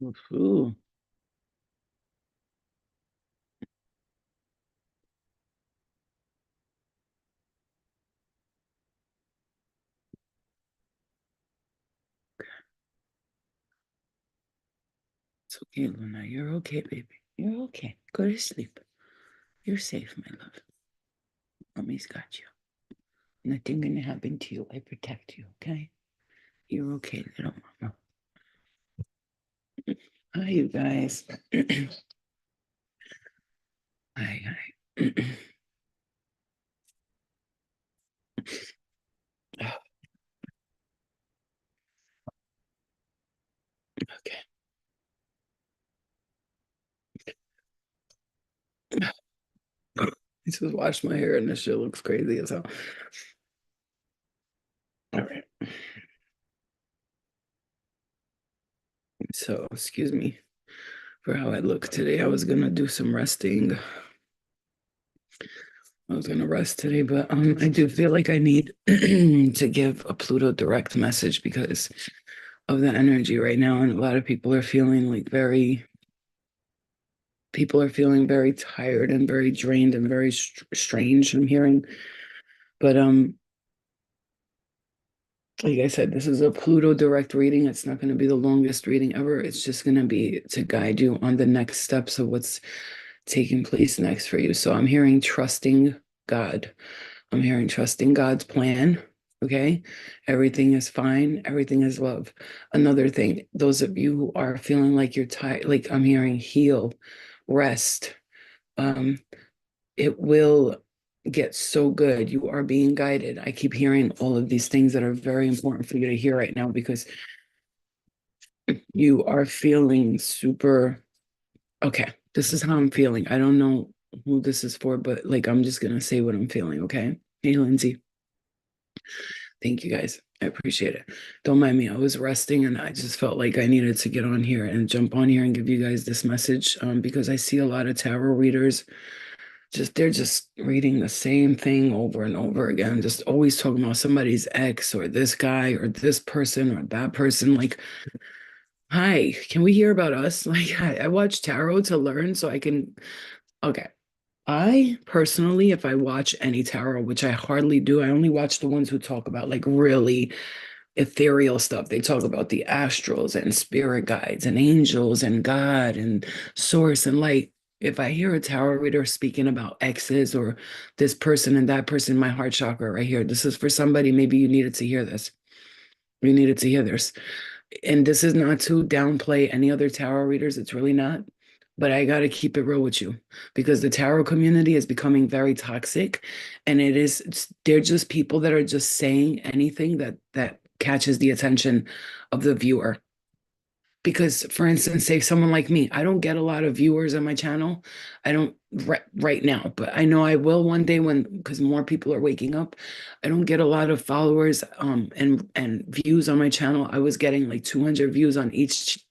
Ooh, it's okay, Luna. You're okay, baby. You're okay. Go to sleep. You're safe, my love. Mommy's got you. Nothing gonna happen to you. I protect you, okay? You're okay, little mama. Hi, you guys. Hi, hi. Okay. I just washed my hair and this shit looks crazy as hell. All right. So, excuse me for how I look today. I was gonna do some resting. I was gonna rest today, but I do feel like I need to give a Pluto direct message because of the energy right now, and a lot of people are feeling like people are feeling very tired and very drained and very strange. I'm hearing, but like I said, this is a Pluto direct reading. It's not going to be the longest reading ever. It's just going to be to guide you on the next steps of what's taking place next for you. So I'm hearing trusting God. I'm hearing trusting God's plan. Okay. Everything is fine. Everything is love. Another thing, those of you who are feeling like you're tired, like I'm hearing heal, rest. Um, it will get so good. You are being guided. I keep hearing all of these things that are very important for you to hear right now because you are feeling super okay. This is how I'm feeling. I don't know who this is for, but like I'm just gonna say what I'm feeling, okay? Hey, Lindsay. Thank you guys. I appreciate it. Don't mind me. I was resting and I just felt like I needed to get on here and jump on here and give you guys this message because I see a lot of tarot readers just they're just reading the same thing over and over again, just always talking about somebody's ex or this guy or this person or that person. Like, hi, can we hear about us? Like, I watch tarot to learn so I can. Okay. I personally, if I watch any tarot, which I hardly do, I only watch the ones who talk about like really ethereal stuff. They talk about the astrals and spirit guides and angels and God and source and light. If I hear a tarot reader speaking about exes or this person and that person, my heart chakra right here, this is for somebody. Maybe you needed to hear this. You needed to hear this. And this is not to downplay any other tarot readers. It's really not. But I got to keep it real with you because the tarot community is becoming very toxic, and they're just people that are just saying anything that catches the attention of the viewer. Because, for instance, say someone like me, I don't get a lot of viewers on my channel. I don't right now, but I know I will one day when because more people are waking up. I don't get a lot of followers and views on my channel. I was getting like 200 views on each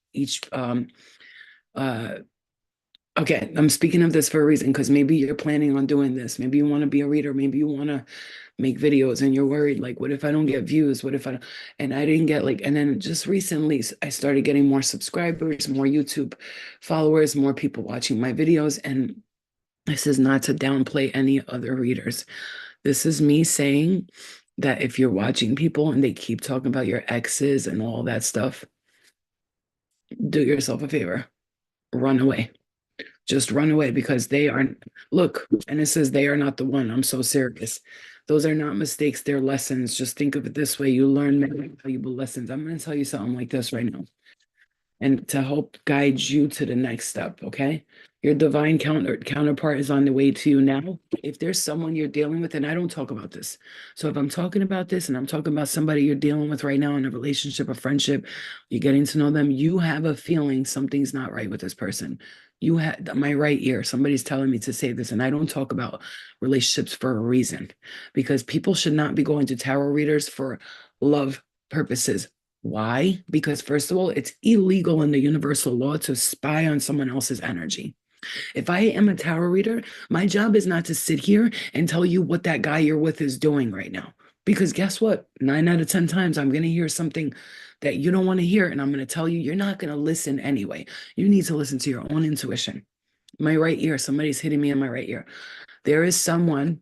uh okay, I'm speaking of this for a reason because maybe you're planning on doing this. Maybe you want to be a reader. Maybe you want to make videos and you're worried, like, what if I don't get views? What if I don't? And I didn't get like, and then just recently I started getting more subscribers, more YouTube followers, more people watching my videos. And this is not to downplay any other readers. This is me saying that if you're watching people and they keep talking about your exes and all that stuff, do yourself a favor, run away. Just run away because they aren't, look, and it says they are not the one. I'm so serious. Those are not mistakes, they're lessons. Just think of it this way. You learn many valuable lessons. I'm going to tell you something like this right now and to help guide you to the next step. Okay. Your divine counterpart is on the way to you now. If there's someone you're dealing with, and I don't talk about this. So if I'm talking about this and I'm talking about somebody you're dealing with right now in a relationship, a friendship, you're getting to know them, you have a feeling something's not right with this person. You had my right ear. Somebody's telling me to say this, and I don't talk about relationships for a reason because people should not be going to tarot readers for love purposes. Why? Because, first of all, it's illegal in the universal law to spy on someone else's energy. If I am a tarot reader, my job is not to sit here and tell you what that guy you're with is doing right now. Because guess what? 9 out of 10 times, I'm going to hear something that you don't want to hear. And I'm going to tell you, you're not going to listen anyway. You need to listen to your own intuition. My right ear, somebody's hitting me in my right ear. There is someone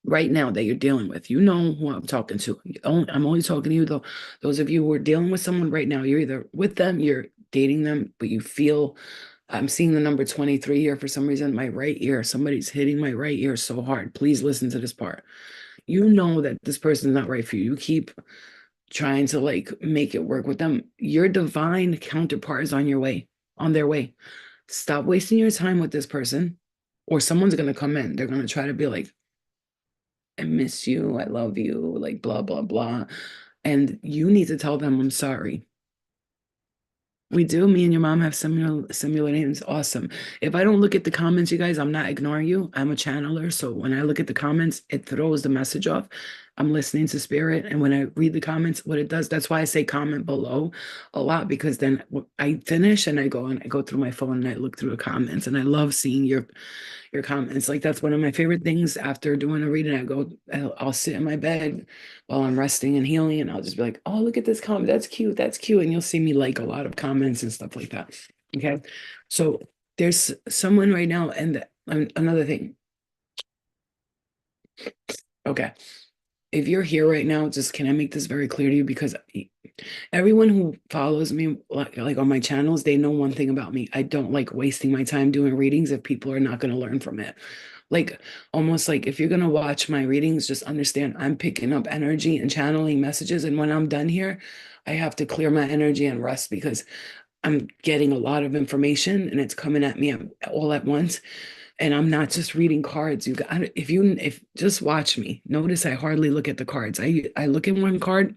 right now that you're dealing with. You know who I'm talking to. I'm only talking to you, though. Those of you who are dealing with someone right now, you're either with them, you're dating them, but you feel I'm seeing the number 23 here for some reason. My right ear, somebody's hitting my right ear so hard. Please listen to this part. You know that this person's not right for you. You keep trying to like make it work with them. Your divine counterpart is on your way, on their way. Stop wasting your time with this person, or someone's gonna come in. They're gonna try to be like, I miss you, I love you, like blah, blah, blah. And you need to tell them, I'm sorry. We do. Me and your mom have similar names. Awesome. If I don't look at the comments, you guys, I'm not ignoring you. I'm a channeler. So when I look at the comments, it throws the message off. I'm listening to spirit. And when I read the comments, what it does, that's why I say comment below a lot, because then I finish and I go through my phone and I look through the comments, and I love seeing your comments. Like that's one of my favorite things after doing a reading. I'll sit in my bed while I'm resting and healing, and I'll just be like, oh, look at this comment. That's cute. That's cute. And you'll see me like a lot of comments and stuff like that. Okay. So there's someone right now, and another thing. Okay. If you're here right now, just can I make this very clear to you? Because everyone who follows me, like on my channels, they know one thing about me. I don't like wasting my time doing readings if people are not going to learn from it. Like almost like if you're going to watch my readings, just understand I'm picking up energy and channeling messages. And when I'm done here, I have to clear my energy and rest, because I'm getting a lot of information and it's coming at me all at once. And I'm not just reading cards. If just watch me, notice I hardly look at the cards. I look at one card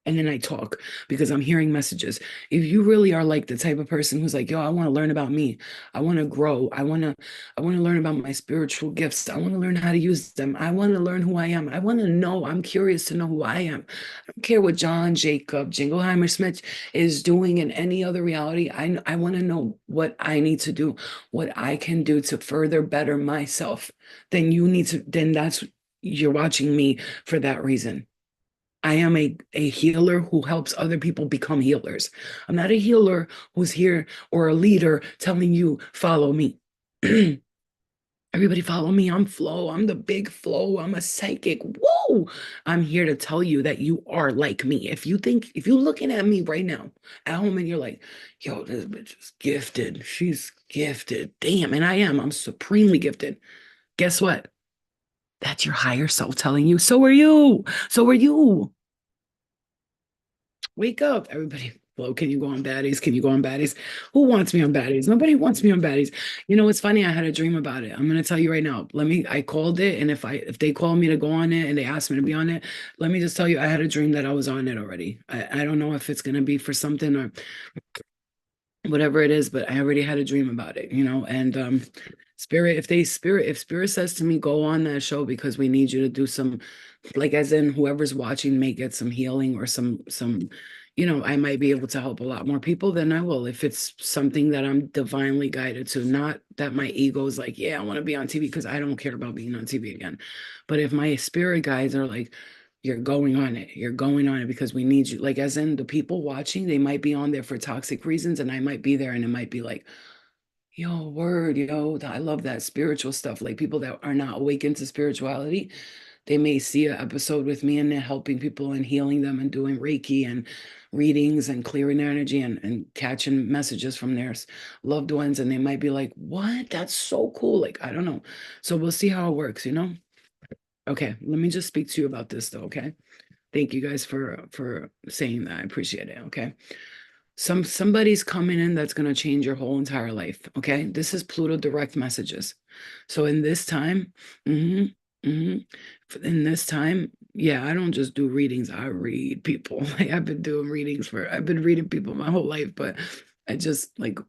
and then I talk, because I'm hearing messages. If you really are like the type of person who's like, yo, I want to learn about me. I want to grow. I want to learn about my spiritual gifts. I want to learn how to use them. I want to learn who I am. I want to know. I'm curious to know who I am. I don't care what John Jacob Jingleheimer Smith is doing in any other reality. I want to know what I need to do, what I can do to further better myself. Then that's, you're watching me for that reason. I am a healer who helps other people become healers. I'm not a healer who's here, or a leader telling you, follow me. Everybody follow me. I'm Flo. I'm the big Flo. I'm a psychic. Whoa. I'm here to tell you that you are like me. If you're looking at me right now at home and you're like, yo, this bitch is gifted. She's gifted. Damn. And I am. I'm supremely gifted. Guess what? That's your higher self telling you. So are you. So are you. Wake up, everybody. Hello, can you go on baddies? Can you go on baddies? Who wants me on baddies? Nobody wants me on baddies. You know, it's funny. I had a dream about it. I'm gonna tell you right now. I called it, and if they call me to go on it and they ask me to be on it, let me just tell you, I had a dream that I was on it already. I don't know if it's gonna be for something or whatever it is, but I already had a dream about it, and if spirit says to me, go on that show because we need you to do some, like, as in whoever's watching may get some healing or some, I might be able to help a lot more people, then I will. If it's something that I'm divinely guided to, not that my ego is like, yeah, I want to be on TV, because I don't care about being on TV again. But if my spirit guides are like, you're going on it. You're going on it because we need you. Like, as in the people watching, they might be on there for toxic reasons, and I might be there, and it might be like, yo, word, I love that spiritual stuff. Like people that are not awakened to spirituality, they may see an episode with me and they're helping people and healing them and doing Reiki and readings and clearing their energy and catching messages from their loved ones. And they might be like, what? That's so cool. Like, I don't know. So we'll see how it works. Okay, let me just speak to you about this though, okay? Thank you guys for saying that. I appreciate it, okay? Somebody's coming in that's going to change your whole entire life, okay? This is Pluto direct messages. So in this time, mhm, mhm, in this time, yeah, I don't just do readings. I read people. Like I've been reading people my whole life, but I just like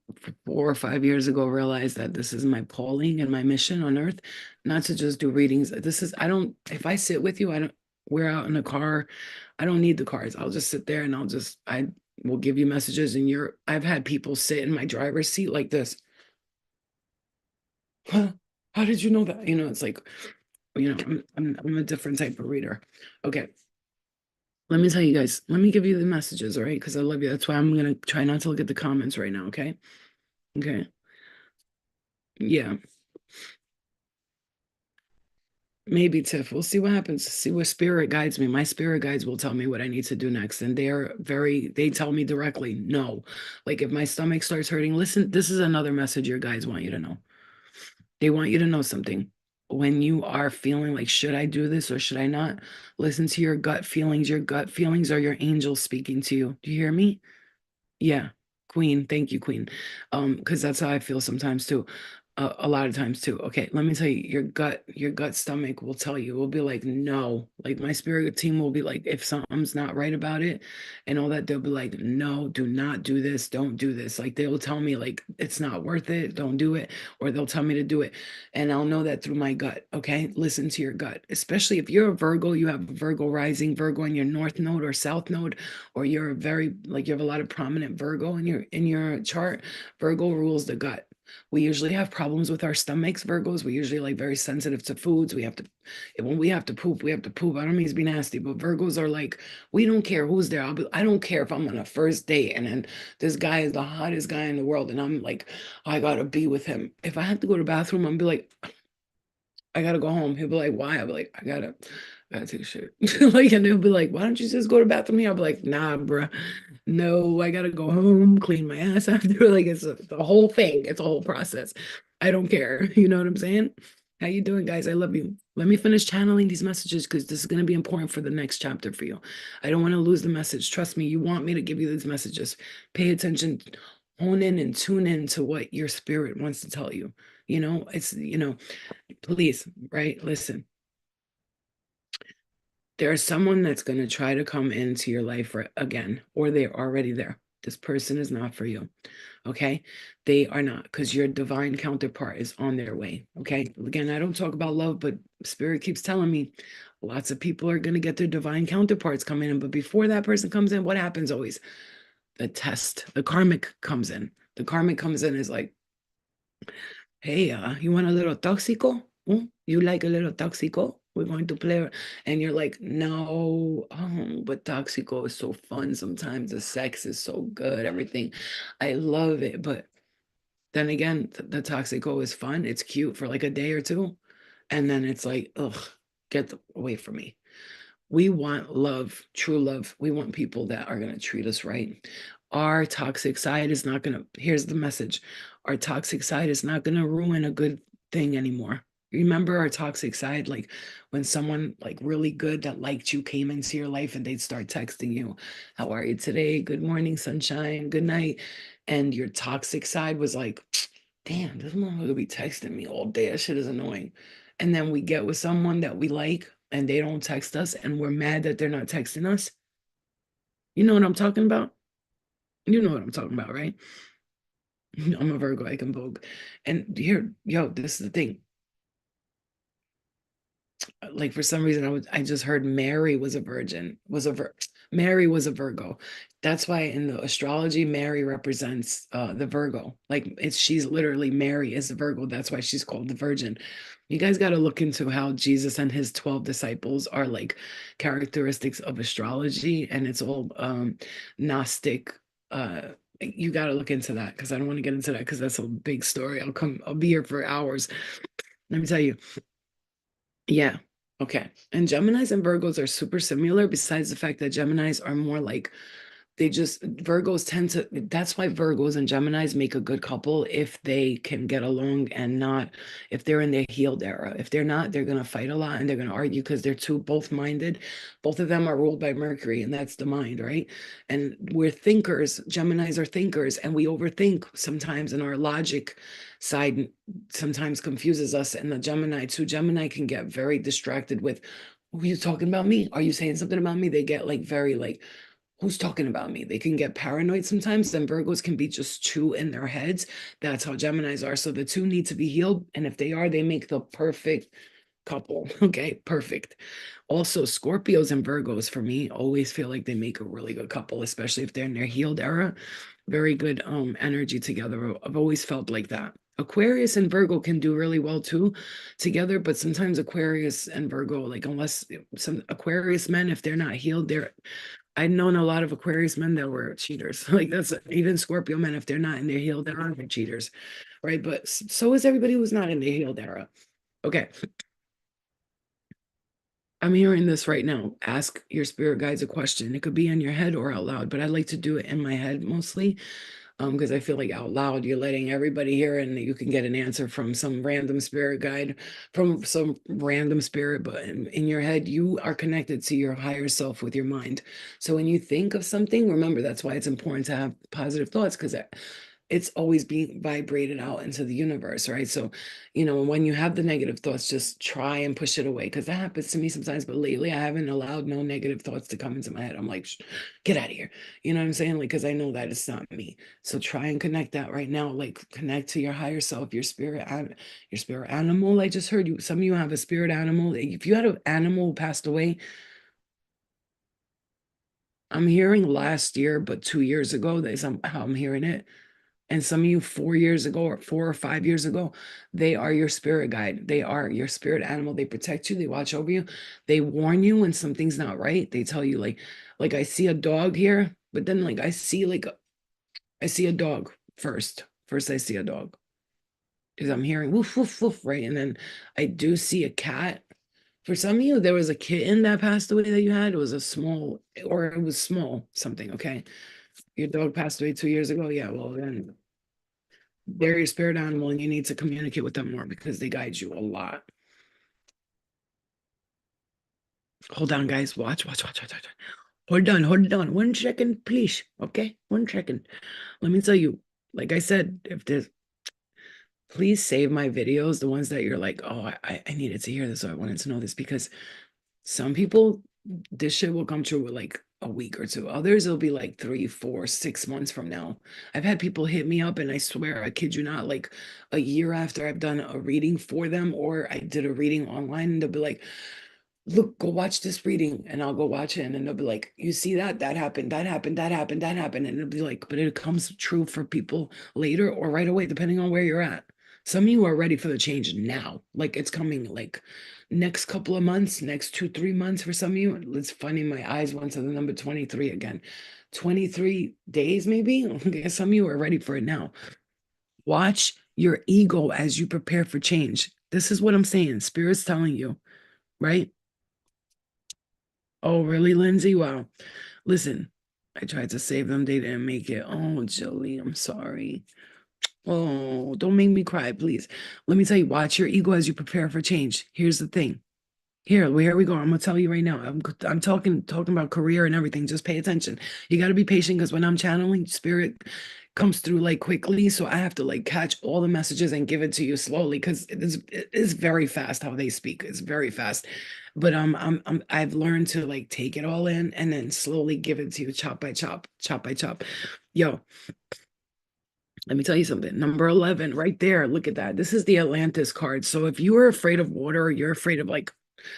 4 or 5 years ago realized that this is my calling and my mission on earth, not to just do readings. If I sit with you, we're out in a car. I don't need the cars. I'll just sit there and I will give you messages, and I've had people sit in my driver's seat like this. Huh? How did you know that? It's like, I'm a different type of reader. Okay. Let me tell you guys, let me give you the messages, all right? Because I love you. That's why I'm gonna try not to look at the comments right now, okay? Okay. Yeah, maybe Tiff. We'll see what happens. See where spirit guides me. My spirit guides will tell me what I need to do next. And they tell me directly, no. Like if my stomach starts hurting, listen, this is another message your guides want you to know. They want you to know something. When you are feeling like, should I do this or should I not? Listen to your gut feelings. Your gut feelings are your angels speaking to you. Do you hear me? Yeah, Queen. Thank you, Queen. Because that's how I feel sometimes too. A lot of times too. Okay, let me tell you, your gut stomach will tell you, will be like, no. Like my spirit team will be like, if something's not right about it and all that, they'll be like, no, do not do this, don't do this. Like they'll tell me like it's not worth it, don't do it, or they'll tell me to do it. And I'll know that through my gut. Okay. Listen to your gut. Especially if you're a Virgo, you have a Virgo rising, Virgo in your north node or south node, or you're a very like you have a lot of prominent Virgo in your chart. Virgo rules the gut. We usually have problems with our stomachs, Virgos. We usually like very sensitive to foods. We have to, when we have to poop, we have to poop. I don't mean to be nasty, but Virgos are like, we don't care who's there. I don't care if I'm on a first date and then this guy is the hottest guy in the world and I'm like, I gotta be with him. If I have to go to the bathroom, I'm be like, I gotta go home. He'll be like, why? I'll be like, I gotta take a shit. Like, and he'll be like, why don't you just go to the bathroom here? I'll be like, nah, bruh. No, I gotta go home, clean my ass after. Like, the whole thing. It's a whole process. I don't care. You know what I'm saying? How you doing, guys? I love you. Let me finish channeling these messages because this is going to be important for the next chapter for you. I don't want to lose the message. Trust me, you want me to give you these messages. Pay attention, hone in and tune in to what your spirit wants to tell you. Please, right? Listen, there's someone that's going to try to come into your life again, or they're already there. This person is not for you. Okay. They are not because your divine counterpart is on their way. Okay. Again, I don't talk about love, but spirit keeps telling me lots of people are going to get their divine counterparts coming in. But before that person comes in, what happens always? The test, the karmic comes in. The karmic comes in is like, hey, you want a little toxico? You like a little toxico? We're going to play. And you're like, no, but toxico is so fun sometimes. The sex is so good, everything. I love it. But then again, the toxico is fun. It's cute for like a day or two. And then it's like, ugh, away from me. We want love, true love. We want people that are going to treat us right. Our toxic side is not going to, here's the message. Our toxic side is not going to ruin a good thing anymore. Remember our toxic side, like when someone like really good that liked you came into your life and they'd start texting you, how are you today? Good morning, sunshine. Good night. And your toxic side was like, damn, this motherfucker be texting me all day. That shit is annoying. And then we get with someone that we like and they don't text us and we're mad that they're not texting us. You know what I'm talking about? You know what I'm talking about, right? I'm a Virgo, I can vogue. And here, yo, this is the thing. Like for some reason I just heard Mary was a virgin, Mary was a Virgo. That's why in the astrology, Mary represents the Virgo. Like she's literally Mary is the Virgo. That's why she's called the Virgin. You guys got to look into how Jesus and his 12 disciples are like characteristics of astrology, and it's all Gnostic. You got to look into that because I don't want to get into that because that's a big story. I'll be here for hours. Let me tell you. Yeah. Okay. And Geminis and Virgos are super similar, besides the fact that Geminis are more like Virgos tend to, that's why Virgos and Geminis make a good couple if they can get along and not, if they're in their healed era. If they're not, they're going to fight a lot and they're going to argue because they're too both minded. Both of them are ruled by Mercury, and that's the mind, right? And we're thinkers. Geminis are thinkers, and we overthink sometimes, and our logic side sometimes confuses us. And the Gemini, too, Gemini can get very distracted with, who are you talking about me? Are you saying something about me? They get like very like, who's talking about me? They can get paranoid sometimes, and Virgos can be just too in their heads. That's how Geminis are. So the two need to be healed. And if they are, they make the perfect couple. Okay, perfect. Also, Scorpios and Virgos for me always feel like they make a really good couple, especially if they're in their healed era. Very good energy together. I've always felt like that. Aquarius and Virgo can do really well too together, but sometimes Aquarius and Virgo, like unless some Aquarius men, if they're not healed, they're I've known a lot of Aquarius men that were cheaters. Like that's even Scorpio men, if they're not in their healed era, they're cheaters, right? But so is everybody who's not in their healed era. Okay, I'm hearing this right now. Ask your spirit guides a question. It could be in your head or out loud, but I like to do it in my head mostly because I feel like out loud you're letting everybody hear and you can get an answer from some random spirit guide, from some random spirit, but in your head you are connected to your higher self with your mind. So when you think of something, remember that's why it's important to have positive thoughts because it's always being vibrated out into the universe, right? So, when you have the negative thoughts, just try and push it away because that happens to me sometimes. But lately, I haven't allowed no negative thoughts to come into my head. I'm like, get out of here. You know what I'm saying? Like, because I know that it's not me. So try and connect that right now. Like, connect to your higher self, your spirit animal. I just heard you. Some of you have a spirit animal. If you had an animal who passed away, I'm hearing last year, but 2 years ago, that's how I'm hearing it. And some of you 4 years ago or 4 or 5 years ago, they are your spirit guide. They are your spirit animal. They protect you. They watch over you. They warn you when something's not right. They tell you like I see a dog here, but then like I see a dog first. First I see a dog because I'm hearing woof woof woof, right? And then I do see a cat. For some of you, there was a kitten that passed away that you had. It was a small, or it was small something. Okay, your dog passed away 2 years ago. Yeah, well then they're your spirit animal and you need to communicate with them more because they guide you a lot. Hold on, guys. Watch. Hold on. 1 second, please. Okay, 1 second. Let me tell you, like I said, if there's please save my videos, the ones that you're like, oh, I needed to hear this, or I wanted to know this, because some people, this shit will come true with like a week or two. Others, it'll be like 3, 4, 6 months from now. I've had people hit me up, and I swear, I kid you not, like a year after I've done a reading for them, or I did a reading online, and they'll be like, look, go watch this reading, and I'll go watch it, and then they'll be like, you see that happened, that happened, that happened, that happened, and it'll be like, but it comes true for people later or right away, depending on where you're at. Some of you are ready for the change now, like it's coming like next couple of months, next 2, 3 months for some of you. It's funny, my eyes went to the number 23 again. 23 days, maybe. Okay, some of you are ready for it now. Watch your ego as you prepare for change. This is what I'm saying. Spirit's telling you, right? Oh, really, Lindsay? Wow. Listen, I tried to save them. They didn't make it. Oh, Jolie, I'm sorry. Oh, don't make me cry, please. Let me tell you, watch your ego as you prepare for change. Here's the thing. Here we go. I'm gonna tell you right now. I'm talking about career and everything. Just pay attention. You got to be patient because when I'm channeling, spirit comes through like quickly, so I have to like catch all the messages and give it to you slowly because it is very fast how they speak. It's very fast, but I've learned to like take it all in and then slowly give it to you, chop by chop, chop by chop. Yo, let me tell you something. Number 11, right there. Look at that. This is the Atlantis card. So if you are afraid of water, or you're afraid of like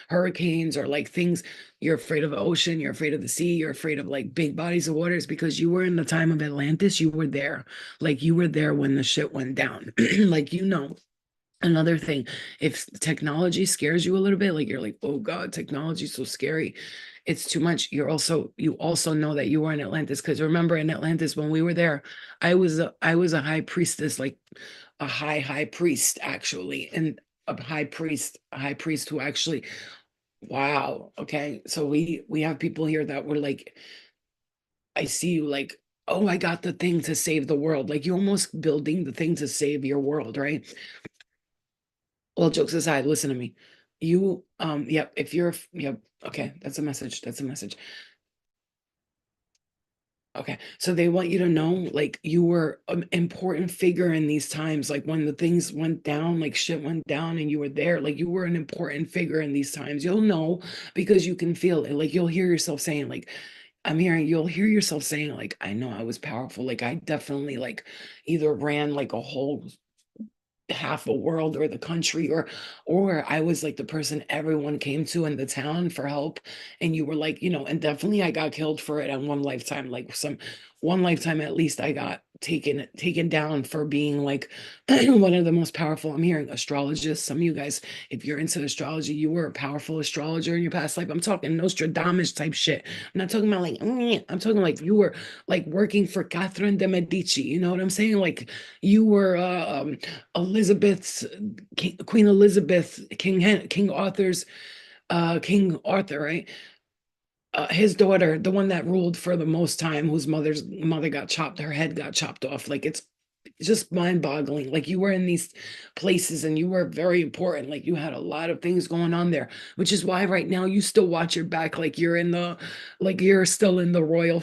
hurricanes or like things, you're afraid of the ocean, you're afraid of the sea, you're afraid of like big bodies of waters because you were in the time of Atlantis, you were there. Like you were there when the shit went down. Like, another thing, if technology scares you a little bit, like you're like, oh God, technology is so scary. It's too much. You also know that you were in Atlantis because remember in Atlantis when we were there, I was a high priestess, like a high priest actually, and a high priest who actually, wow, okay. So we have people here that were like, I see you like, oh, I got the thing to save the world. Like you almost building the thing to save your world, right? All jokes aside, listen to me. Yep, yep, okay, that's a message. That's a message. Okay, so they want you to know, like, you were an important figure in these times. Like, when the things went down, like, shit went down and you were there, like, you were an important figure in these times. You'll know because you can feel it. Like, you'll hear yourself saying, like, you'll hear yourself saying, like, I know I was powerful. Like, I definitely, like, either ran like a whole half a world or the country, or I was like the person everyone came to in the town for help, and you were like, and definitely I got killed for it in one lifetime, like some one lifetime at least I got taken down for being like one of the most powerful. I'm hearing astrologists. Some of you guys, if you're into astrology, you were a powerful astrologer in your past life. I'm talking Nostradamus type shit. I'm not talking about like I'm talking like you were like working for Catherine de Medici. You know what I'm saying? Like you were Elizabeth's Queen Elizabeth, King Arthur's King Arthur, right? His daughter, the one that ruled for the most time, whose mother got chopped, her head got chopped off. Like it's just mind-boggling. Like you were in these places and you were very important. Like you had a lot of things going on there, which is why right now you still watch your back, like you're still in the royal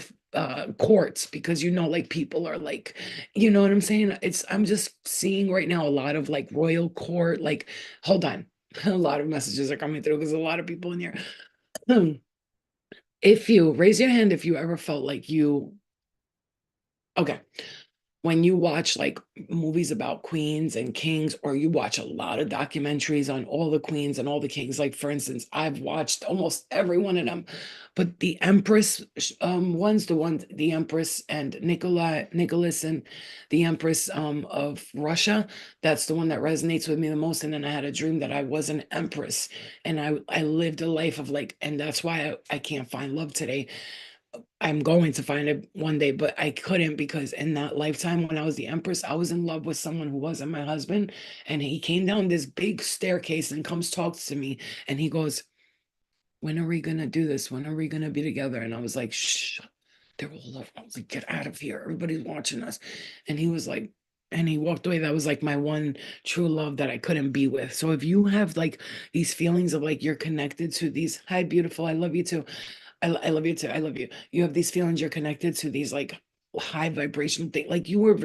courts because you know, like people are like, you know what I'm saying? I'm just seeing right now a lot of like royal court. Like, hold on, a lot of messages are coming through because a lot of people in here. If you raise your hand, if you ever felt like okay, when you watch like movies about queens and kings, or you watch a lot of documentaries on all the queens and all the kings, like for instance, I've watched almost every one of them, but the Empress the Empress and Nicholas and the Empress of Russia, that's the one that resonates with me the most. And then I had a dream that I was an empress and I lived a life of like, and that's why I can't find love today. I'm going to find it one day, but I couldn't because in that lifetime when I was the Empress, I was in love with someone who wasn't my husband. And he came down this big staircase and comes talks to me and he goes, "When are we gonna do this? When are we gonna be together?" And I was like, "Shh, they're all over." I was like, "Get out of here. Everybody's watching us." And he was like, and he walked away. That was like my one true love that I couldn't be with. So if you have like these feelings of like you're connected to these, hi, beautiful, I love you too. I love you too. I love you. You have these feelings you're connected to these like high vibration thing. Like you were,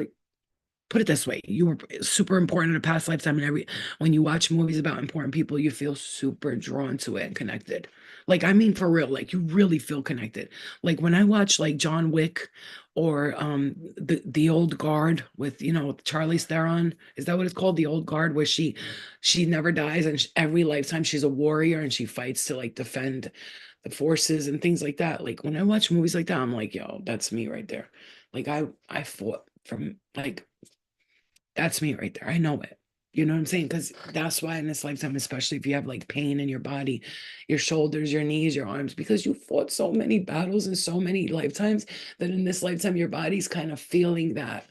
put it this way, you were super important in a past lifetime. And when you watch movies about important people, you feel super drawn to it and connected. Like, I mean, for real, like you really feel connected. Like when I watch like John Wick or the Old Guard with, Charlize Theron, is that what it's called? The Old Guard, where she never dies and every lifetime she's a warrior and she fights to like defend the forces and things like that. Like when I watch movies like that, I'm like, yo, that's me right there. Like I fought from like that's me right there. I know it. You know what I'm saying? Because that's why in this lifetime, especially if you have like pain in your body, your shoulders, your knees, your arms, because you fought so many battles in so many lifetimes that in this lifetime, your body's kind of feeling that.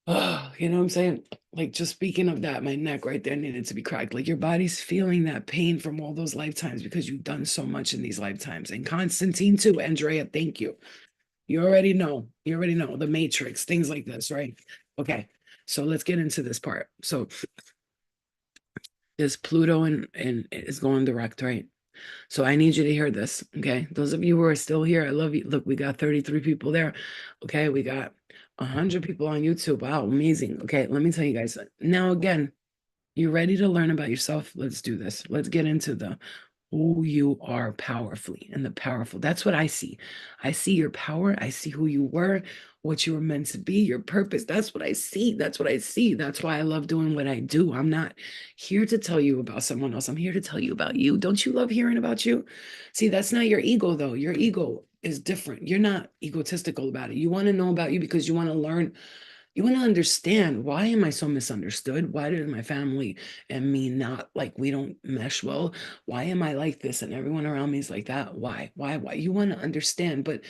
Oh, you know what I'm saying? Like just speaking of that, my neck right there needed to be cracked. Like your body's feeling that pain from all those lifetimes because you've done so much in these lifetimes. And Constantine too, Andrea, thank you. You already know. You already know the matrix, things like this, right? Okay. So let's get into this part. So this Pluto and is going direct, right? So I need you to hear this. Okay. Those of you who are still here, I love you. Look, we got 33 people there. Okay. We got 100 people on YouTube. Wow, amazing. Okay, let me tell you guys. Now, again, you ready to learn about yourself? Let's do this. Let's get into the who you are powerfully and the powerful. That's what I see. I see your power. I see who you were, what you were meant to be, your purpose. That's what I see. That's what I see. That's why I love doing what I do. I'm not here to tell you about someone else. I'm here to tell you about you. Don't you love hearing about you? See, that's not your ego, though. Your ego is different. You're not egotistical about it. You want to know about you because you want to learn, you want to understand, why am I so misunderstood? Why did my family and me not, like, we don't mesh well? Why am I like this and everyone around me is like that? Why? You want to understand, but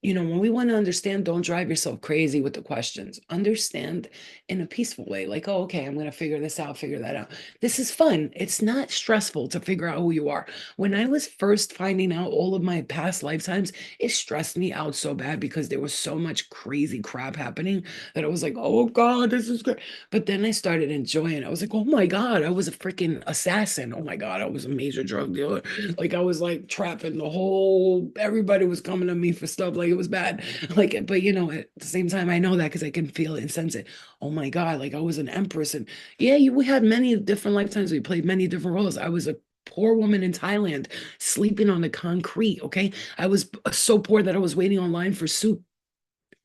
when we want to understand, don't drive yourself crazy with the questions. Understand in a peaceful way, like, oh, okay, I'm going to figure this out, figure that out. This is fun. It's not stressful to figure out who you are. When I was first finding out all of my past lifetimes, it stressed me out so bad because there was so much crazy crap happening that I was like, oh God, this is great. But then I started enjoying it. I was like, oh my God, I was a freaking assassin. Oh my God, I was a major drug dealer. Like I was like trapping everybody was coming to me for stuff. Like it was bad. Like, but at the same time, I know that because I can feel it and sense it. Oh my God, like I was an empress. And yeah, we had many different lifetimes. We played many different roles. I was a poor woman in Thailand sleeping on the concrete. Okay. I was so poor that I was waiting online for soup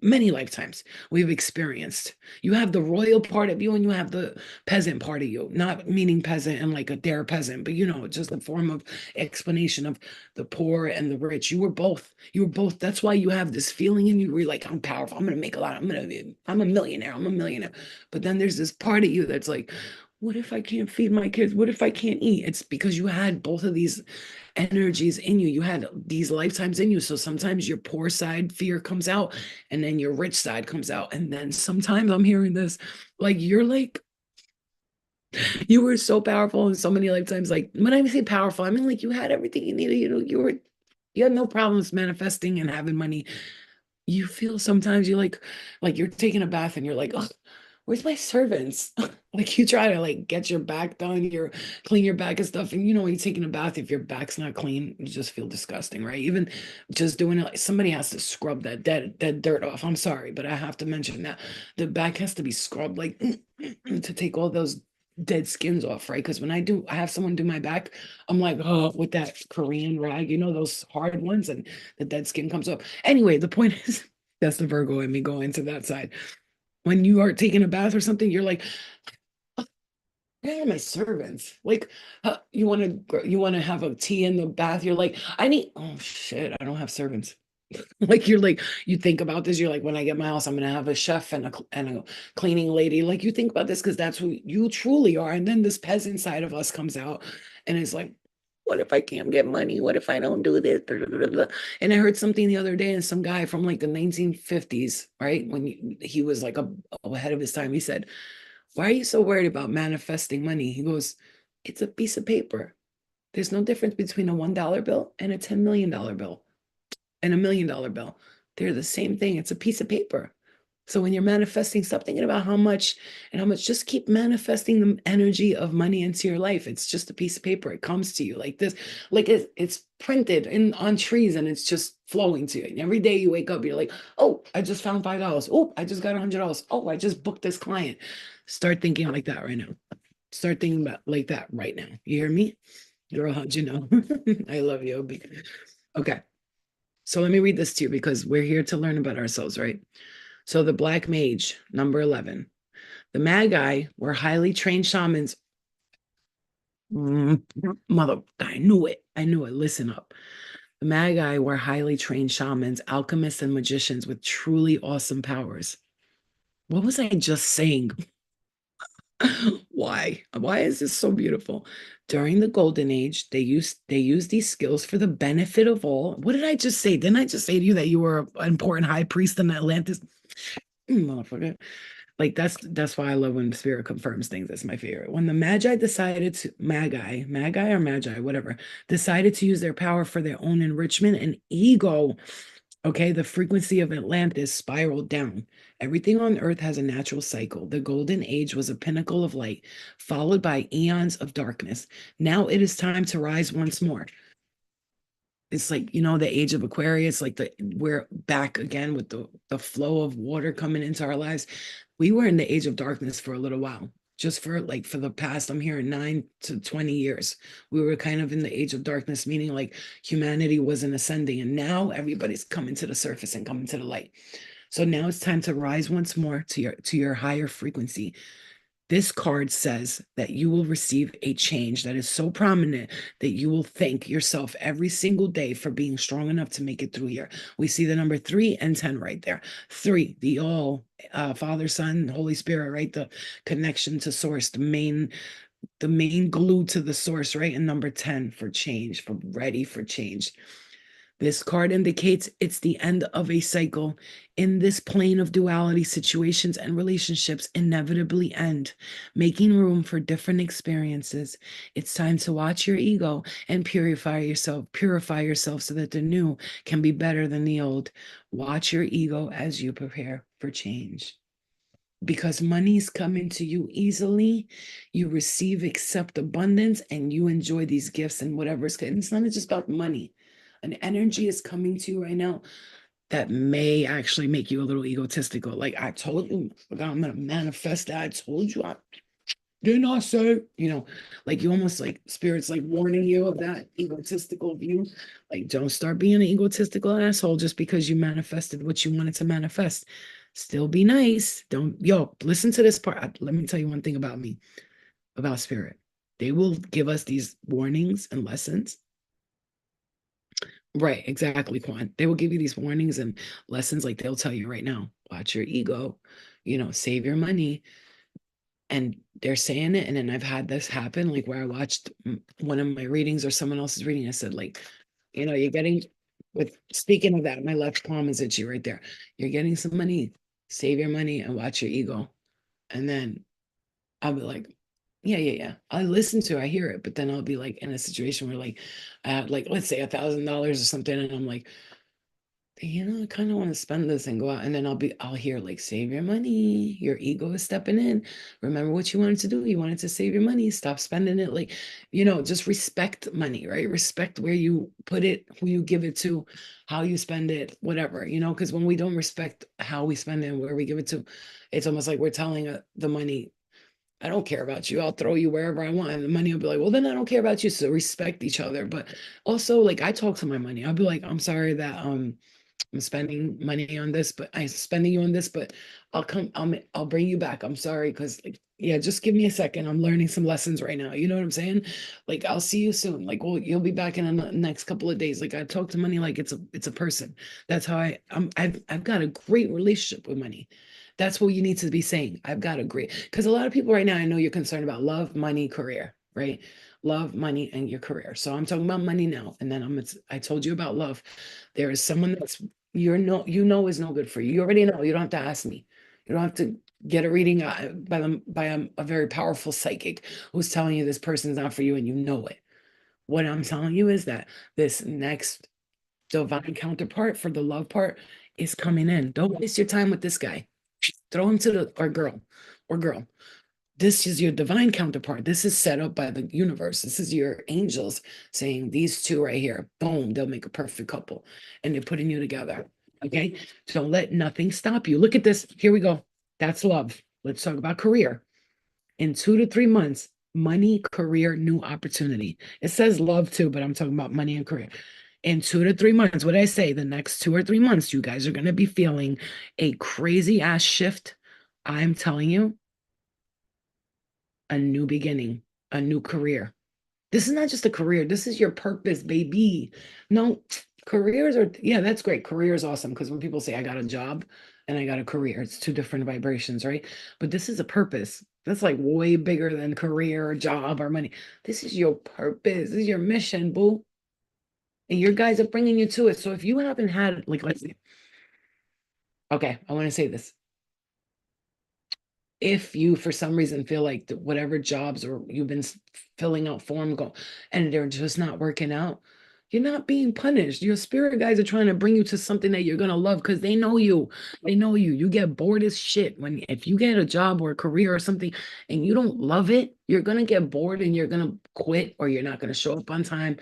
many lifetimes we've experienced. You have the royal part of you and you have the peasant part of you, not meaning peasant and like a dare peasant, but just a form of explanation of the poor and the rich. You were both. That's why you have this feeling in you where you're like, I'm powerful, I'm gonna make a lot, I'm a millionaire, I'm a millionaire. But then there's this part of you that's like, what if I can't feed my kids? What if I can't eat? It's because you had both of these energies in you. You had these lifetimes in you. So sometimes your poor side fear comes out and then your rich side comes out. And then sometimes I'm hearing this, like, you were so powerful in so many lifetimes. Like, when I say powerful, I mean, like, you had everything you needed. You had no problems manifesting and having money. You feel sometimes like you're taking a bath and you're like, oh, where's my servants? Like, you try to like get your back done, you clean your back and stuff. And when you're taking a bath, if your back's not clean, you just feel disgusting, right? Even just doing it, like somebody has to scrub that dirt off. I'm sorry, but I have to mention that the back has to be scrubbed like to take all those dead skins off, right? Because when I have someone do my back, I'm like, oh, with that Korean rag, those hard ones, and the dead skin comes up. Anyway, the point is, that's the Virgo in me going to that side. When you are taking a bath or something, you're like, where are my servants? Like, you want to have a tea in the bath. You're like, I need. Oh shit, I don't have servants. Like, you think about this. You're like, when I get my house, I'm gonna have a chef and a cleaning lady. Like, you think about this because that's who you truly are. And then this peasant side of us comes out, and it's like, what if I can't get money? What if I don't do this? And I heard something the other day, and some guy from like the 1950s, right, when he was like ahead of his time. He said, "Why are you so worried about manifesting money?" He goes, "It's a piece of paper. There's no difference between a $1 bill and a $10 million bill." And $1 million bill. They're the same thing. It's a piece of paper. So when you're manifesting, stop thinking about how much and how much. Just keep manifesting the energy of money into your life. It's just a piece of paper. It comes to you like this, like it's printed in on trees and it's just flowing to you. And every day you wake up, you're like, oh, I just found $5. Oh, I just got $100. Oh, I just booked this client. Start thinking like that right now. Start thinking about like that right now. You hear me? Girl, how'd you know? I love you, Obi. Okay. So let me read this to you because we're here to learn about ourselves, right? So the Black Mage, number 11. The Magi were highly trained shamans. Mother, I knew it. I knew it. Listen up. The Magi were highly trained shamans, alchemists, and magicians with truly awesome powers. What was I just saying? Why? Why is this so beautiful? During the Golden Age, they used these skills for the benefit of all. What did I just say? Didn't I just say to you that you were an important high priest in Atlantis? Motherfucker. Like, that's why I love when spirit confirms things. That's my favorite. When the Magi or Magi, whatever, decided to use their power for their own enrichment and ego. Okay, the frequency of Atlantis spiraled down. Everything on Earth has a natural cycle. The Golden Age was a pinnacle of light, followed by eons of darkness. Now it is time to rise once more. It's like, the age of Aquarius, like we're back again with the flow of water coming into our lives. We were in the age of darkness for a little while. Just for the past, I'm hearing 9 to 20 years. We were kind of in the age of darkness, meaning like humanity wasn't ascending. And now everybody's coming to the surface and coming to the light. So now it's time to rise once more to your higher frequency. This card says that you will receive a change that is so prominent that you will thank yourself every single day for being strong enough to make it through here. We see the number 3 and 10 right there. 3, the all Father, Son, Holy Spirit, right? The connection to source, the main glue to the source, right? And number 10 for change, for ready for change. This card indicates it's the end of a cycle. In this plane of duality, situations and relationships inevitably end, making room for different experiences. It's time to watch your ego and purify yourself. Purify yourself so that the new can be better than the old. Watch your ego as you prepare for change. Because money's coming to you easily, you receive, accept abundance, and you enjoy these gifts and whatever's. And it's not just about money. An energy is coming to you right now that may actually make you a little egotistical. Like, I told you, I'm gonna manifest that. I told you. They're not so, like you almost like spirits like warning you of that egotistical view. Like, don't start being an egotistical asshole just because you manifested what you wanted to manifest. Still be nice. Don't, listen to this part. Let me tell you one thing about me, about spirit. They will give us these warnings and lessons. Right, exactly, Quan. They will give you these warnings and lessons, like they'll tell you right now, watch your ego, save your money, and they're saying it. And then I've had this happen, like where I watched one of my readings or someone else's reading. I said, like, you're getting, with speaking of that, my left palm is itchy right there. You're getting some money, save your money and watch your ego. And then I'll be like, yeah, yeah, yeah. I listen to, I hear it, but then I'll be like in a situation where like I have like, let's say $1,000 or something, and I'm like, I kind of want to spend this and go out. And then I'll hear like, save your money. Your ego is stepping in. Remember what you wanted to do. You wanted to save your money. Stop spending it. Like, just respect money, right? Respect where you put it, who you give it to, how you spend it, whatever, because when we don't respect how we spend it and where we give it to, it's almost like we're telling the money, I don't care about you. I'll throw you wherever I want. And the money will be like, well, then I don't care about you. So respect each other. But also, like, I talk to my money. I'll be like, I'm sorry that I'm spending money on this, but I'm spending you on this, but I'll bring you back. I'm sorry, because like, yeah, just give me a second. I'm learning some lessons right now. You know what I'm saying? Like, I'll see you soon. Like, well, you'll be back in the next couple of days. Like, I talk to money like it's a person. That's how I've got a great relationship with money. That's what you need to be saying. I've got a great, because a lot of people right now, I know you're concerned about love, money, career, right? Love, money, and your career. So I'm talking about money now, and then I told you about love. There is someone that's is no good for you. You already know. You don't have to ask me. You don't have to get a reading by a very powerful psychic who's telling you this person's not for you, and you know it. What I'm telling you is that this next divine counterpart for the love part is coming in. Don't waste your time with this guy. Throw him to the or girl. This is your divine counterpart. This is set up by the universe. This is your angels saying these two right here, boom, they'll make a perfect couple. And they're putting you together. Okay. Don't let nothing stop you. Look at this. Here we go. That's love. Let's talk about career. In 2 to 3 months, money, career, new opportunity. It says love too, but I'm talking about money and career. In 2 to 3 months, what did I say? The next 2 or 3 months, you guys are going to be feeling a crazy ass shift. I'm telling you, a new beginning, a new career. This is not just a career. This is your purpose, baby. No, careers are, yeah, that's great. Career is awesome because when people say, I got a job and I got a career, it's two different vibrations, right? But this is a purpose. That's like way bigger than career or job or money. This is your purpose. This is your mission, boo. And your guys are bringing you to it. So if you haven't had, like, let's see, okay, I want to say this. If you for some reason feel like whatever jobs or you've been filling out form go and they're just not working out, you're not being punished. Your spirit guides are trying to bring you to something that you're gonna love because they know you you get bored as shit when if you get a job or a career or something and you don't love it, you're gonna get bored and you're gonna quit or you're not gonna show up on time.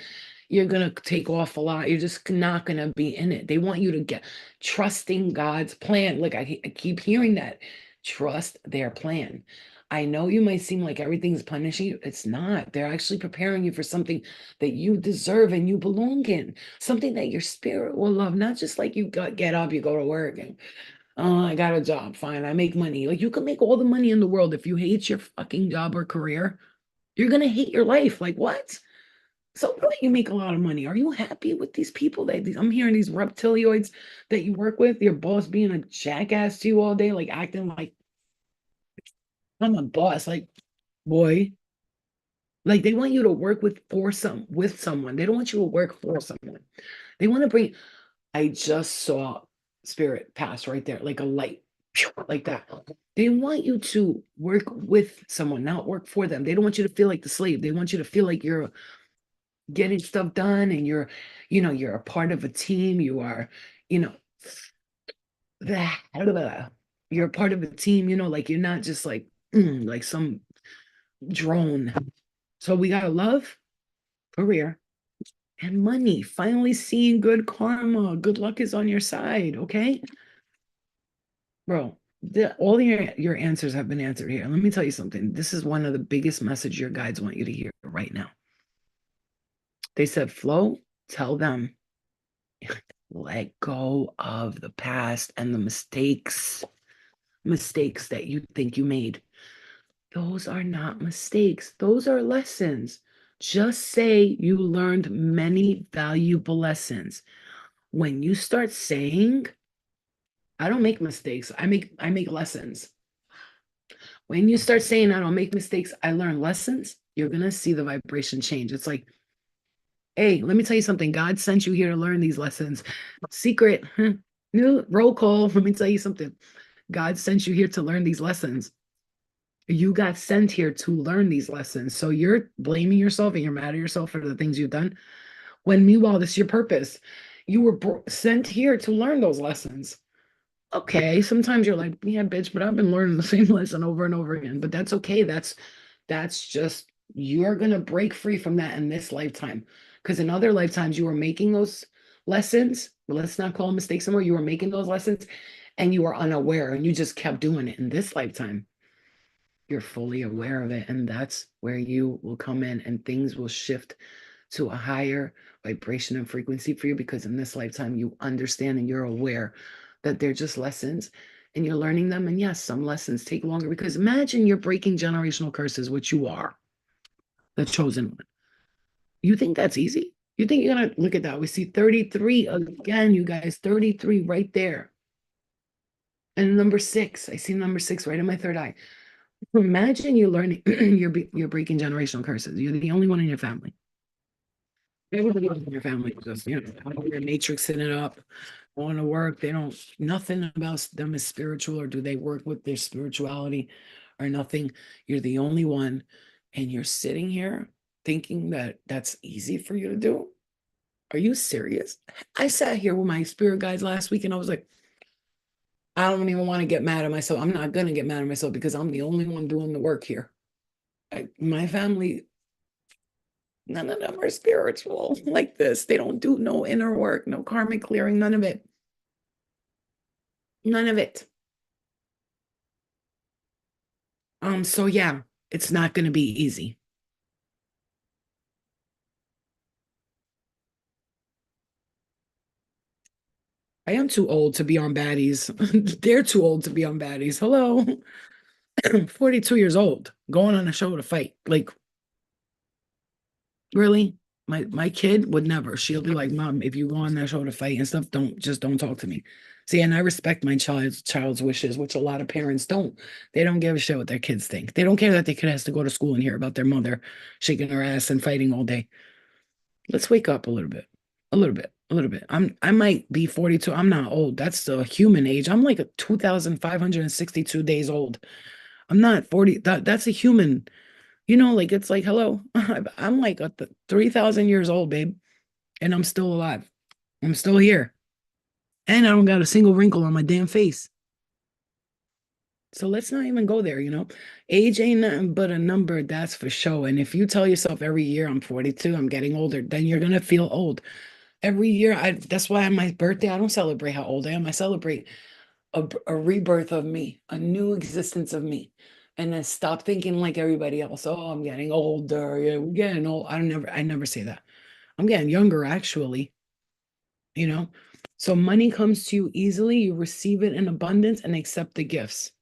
You're gonna take off a lot. You're just not gonna be in it. They want you to get trusting God's plan. Like I keep hearing that. Trust their plan. I know you might seem like everything's punishing you. It's not. They're actually preparing you for something that you deserve and you belong in. Something that your spirit will love. Not just like get up, you go to work and oh, I got a job. Fine, I make money. Like you can make all the money in the world. If you hate your fucking job or career, you're gonna hate your life. Like what? So what? You make a lot of money. Are you happy with these people I'm hearing these reptilioids that you work with? Your boss being a jackass to you all day, like acting like I'm a boss. Like, boy, like they want you to work with someone. They don't want you to work for someone. They want to bring. I just saw spirit pass right there, like a light, like that. They want you to work with someone, not work for them. They don't want you to feel like the slave. They want you to feel like you're getting stuff done and you're a part of a team. You are, you know, you're a part of a team, like you're not just like like some drone. So we got love, career, and money. Finally seeing good karma. Good luck is on your side, okay? Bro, All your answers have been answered here. Let me tell you something. This is one of the biggest message your guides want you to hear right now. They said, Flo, tell them, let go of the past and the mistakes that you think you made. Those are not mistakes. Those are lessons. Just say you learned many valuable lessons. When you start saying, I don't make mistakes, I make lessons. When you start saying I don't make mistakes, I learn lessons, you're gonna see the vibration change. It's like, hey, let me tell you something. God sent you here to learn these lessons. Secret, new roll call. Let me tell you something. God sent you here to learn these lessons. You got sent here to learn these lessons. So you're blaming yourself and you're mad at yourself for the things you've done. When meanwhile, this is your purpose. You were sent here to learn those lessons. Okay, sometimes you're like, yeah, bitch, but I've been learning the same lesson over and over again. But that's okay. That's just you're gonna break free from that in this lifetime. Because in other lifetimes you were making those lessons, but let's not call them mistakes anymore. You were making those lessons and you were unaware and you just kept doing it. In this lifetime, you're fully aware of it. And that's where you will come in and things will shift to a higher vibration and frequency for you because in this lifetime you understand and you're aware that they're just lessons and you're learning them. And yes, some lessons take longer because imagine you're breaking generational curses, which you are, the chosen one. You think that's easy? You think you're gonna look at that? We see 33 again, you guys, 33 right there. And number six, I see number six right in my third eye. Imagine you're learning, you're breaking generational curses. You're the only one in your family. Everybody else in your family just, they're matrixing it up, going to work. They don't, nothing about them is spiritual, or do they work with their spirituality or nothing. You're the only one, and you're sitting here thinking that that's easy for you to do. Are you serious? I sat here with my spirit guides last week and I was like, I don't even want to get mad at myself. I'm not going to get mad at myself because I'm the only one doing the work here. My family, none of them are spiritual like this. They don't do no inner work, no karmic clearing, none of it. None of it. So yeah, it's not going to be easy. I am too old to be on baddies. They're too old to be on baddies. Hello. 42 years old, going on a show to fight. Like, really? My kid would never. She'll be like, Mom, if you go on that show to fight and stuff, don't talk to me. See, and I respect my child's wishes, which a lot of parents don't. They don't give a shit what their kids think. They don't care that their kid has to go to school and hear about their mother shaking her ass and fighting all day. Let's wake up a little bit. A little bit. A little bit. I might be 42. I'm not old. That's the human age. I'm like a 2,562 days old. I'm not 40. That's a human. Like it's like, hello, I'm like 3,000 years old, babe, and I'm still alive. I'm still here. And I don't got a single wrinkle on my damn face. So let's not even go there. Age ain't nothing but a number, that's for sure. And if you tell yourself every year I'm 42, I'm getting older, then you're gonna feel old. Every year, that's why on my birthday, I don't celebrate how old I am. I celebrate a rebirth of me, a new existence of me. And then stop thinking like everybody else. Oh, I'm getting older. Yeah, we're getting old. I never say that. I'm getting younger, actually, you know. So money comes to you easily, you receive it in abundance and accept the gifts.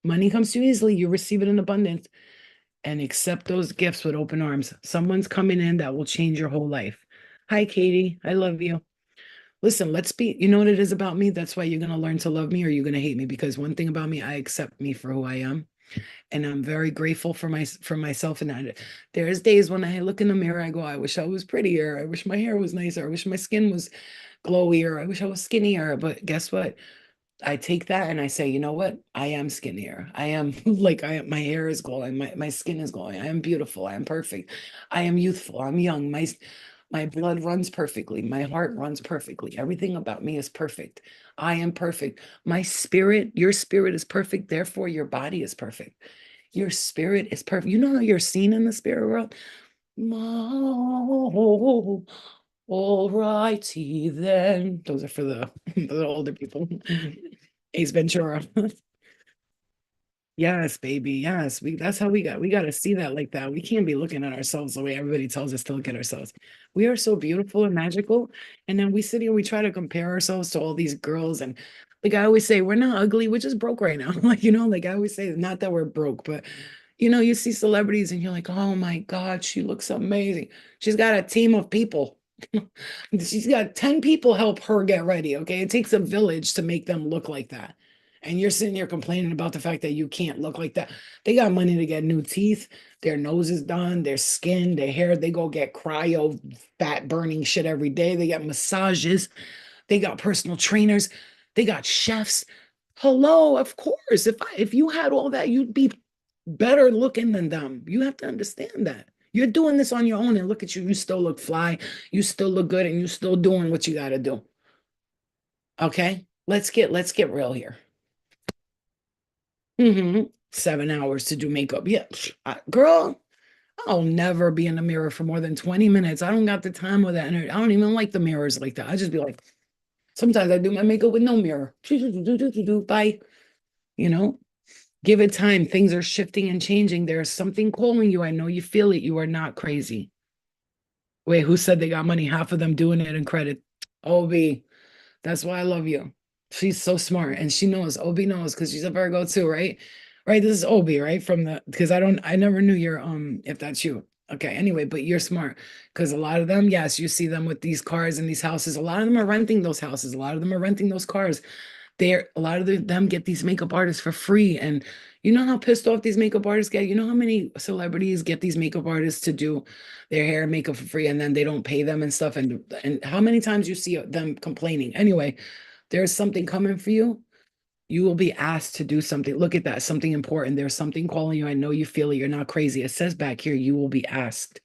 Money comes to you easily, you receive it in abundance and accept those gifts with open arms. Someone's coming in that will change your whole life. Hi, Katie. I love you. Listen, you know what it is about me? That's why you're going to learn to love me or you're going to hate me. Because one thing about me, I accept me for who I am. And I'm very grateful for myself. And there's days when I look in the mirror, I go, I wish I was prettier. I wish my hair was nicer. I wish my skin was glowier. I wish I was skinnier. But guess what? I take that and I say, you know what? I am skinnier. I am my hair is glowing. My skin is glowing. I am beautiful. I am perfect. I am youthful. I'm young. My blood runs perfectly. My heart runs perfectly. Everything about me is perfect. I am perfect. Your spirit is perfect. Therefore, your body is perfect. Your spirit is perfect. You know how you're seen in the spirit world? Oh, all righty then. Those are for the older people. Ace Ventura. Yes, baby. Yes. That's how we got to see that like that. We can't be looking at ourselves the way everybody tells us to look at ourselves. We are so beautiful and magical. And then we sit here, we try to compare ourselves to all these girls. And like I always say, we're not ugly, we're just broke right now. Like, like I always say, not that we're broke, but you see celebrities and you're like, oh my God, she looks amazing. She's got a team of people. She's got 10 people help her get ready. Okay. It takes a village to make them look like that. And you're sitting here complaining about the fact that you can't look like that. They got money to get new teeth, their nose is done, their skin, their hair. They go get cryo fat burning shit every day. They got massages, they got personal trainers, they got chefs. Hello, of course. If you had all that, you'd be better looking than them. You have to understand that. You're doing this on your own, and look at you. You still look fly. You still look good, and you still doing what you got to do. Okay, let's get real here. 7 hours to do makeup. Yeah, girl, I'll never be in the mirror for more than 20 minutes. I don't got the time or that energy. I don't even like the mirrors like that. I just be like, sometimes I do my makeup with no mirror. Bye. You know, give it time. Things are shifting and changing. There's something calling you. I know you feel it. You are not crazy. Wait, who said they got money? Half of them doing it in credit. Obi, that's why I love you. She's so smart and she knows. Obi knows because she's a Virgo too, right? Right. This is Obi, right? From the because I never knew your if that's you. Okay, anyway, but you're smart because a lot of them, yes, you see them with these cars and these houses. A lot of them are renting those houses. A lot of them are renting those cars. A lot of them get these makeup artists for free. And you know how pissed off these makeup artists get? You know how many celebrities get these makeup artists to do their hair and makeup for free and then they don't pay them and stuff. And how many times you see them complaining? Anyway, there's something coming for you. You will be asked to do something. Look at that, something important. There's something calling you. I know you feel it. You're not crazy. It says back here, you will be asked.